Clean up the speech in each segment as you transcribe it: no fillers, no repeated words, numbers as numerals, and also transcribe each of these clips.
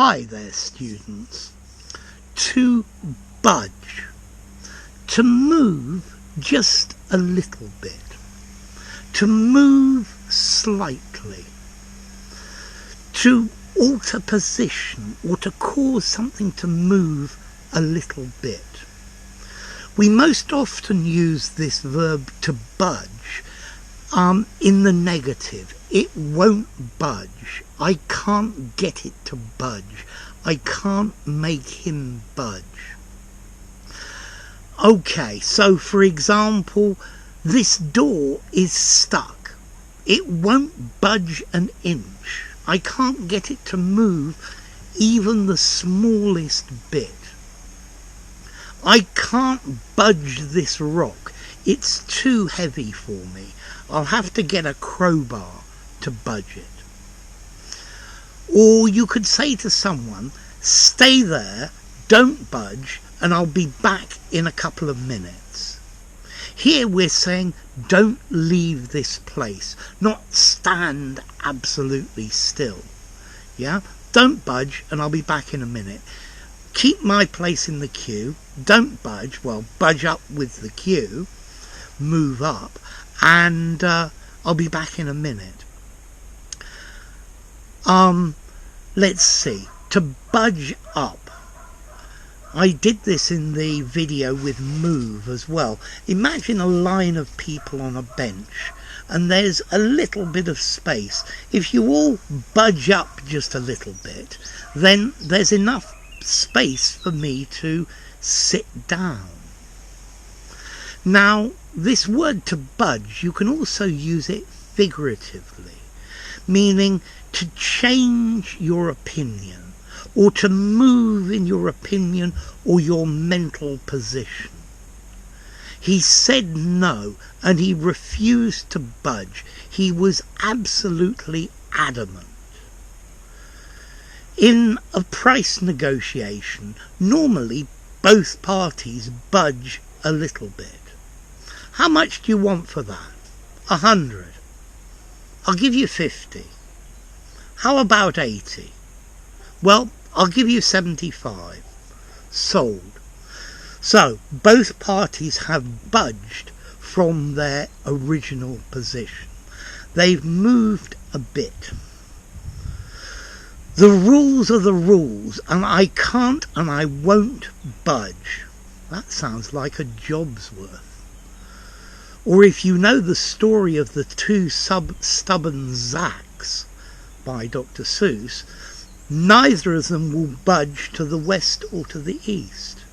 Hi there, students. To budge. To move just a little bit. To move slightly. To alter position or to cause something to move a little bit. We most often use this verb to budge in the negative. It won't budge. I can't get it to budge. I can't make him budge. Okay, so for example, this door is stuck. It won't budge an inch. I can't get it to move even the smallest bit. I can't budge this rock. It's too heavy for me. I'll have to get a crowbar to budge it. Or you could say to someone, stay there, don't budge, and I'll be back in a couple of minutes. Here we're saying, don't leave this place, not stand absolutely still. Yeah? Don't budge, and I'll be back in a minute. Keep my place in the queue, don't budge, well, budge up with the queue, move up, and I'll be back in a minute. Let's see, to budge up. I did this in the video with move as well. Imagine a line of people on a bench and there's a little bit of space. If you all budge up just a little bit, then there's enough space for me to sit down. Now, this word to budge, you can also use it figuratively, meaning to change your opinion, or to move in your opinion or your mental position. He said no, and he refused to budge. He was absolutely adamant. In a price negotiation, normally both parties budge a little bit. How much do you want for that? 100. I'll give you 50. How about 80? Well, I'll give you 75. Sold. So, both parties have budged from their original position. They've moved a bit. The rules are the rules, and I can't and I won't budge. That sounds like a job's worth. Or if you know the story of the two stubborn Zacks by Dr. Seuss, neither of them will budge to the west or to the east.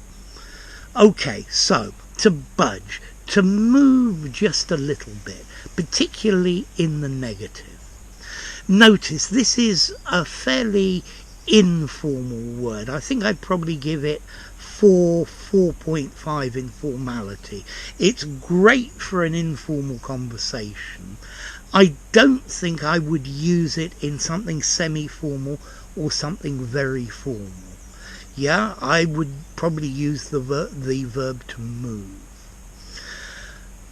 Okay, so to budge, to move just a little bit, particularly in the negative. Notice this is a fairly informal word. I think I'd probably give it 4.5 informality. It's great for an informal conversation. I don't think I would use it in something semi-formal or something very formal. Yeah, I would probably use the verb to move.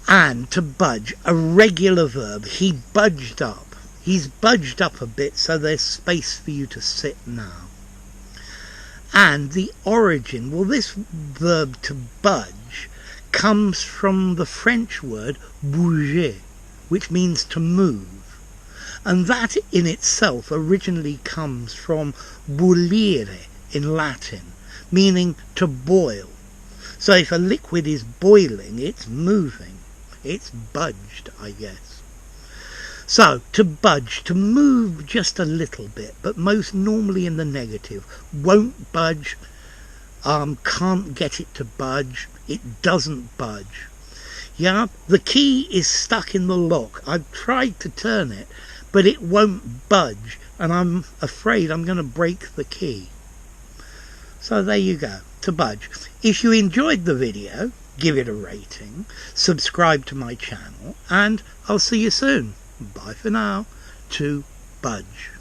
And to budge, a regular verb. He budged up. He's budged up a bit, so there's space for you to sit now. And the origin, well, this verb to budge comes from the French word bouger, which means to move. And that in itself originally comes from bollire in Latin, meaning to boil. So if a liquid is boiling, it's moving. It's budged, I guess. So, to budge, to move just a little bit, but most normally in the negative. Won't budge, can't get it to budge, it doesn't budge. Yeah, the key is stuck in the lock. I've tried to turn it, but it won't budge, and I'm afraid I'm going to break the key. So there you go, to budge. If you enjoyed the video, give it a rating, subscribe to my channel, and I'll see you soon. Bye for now. To budge.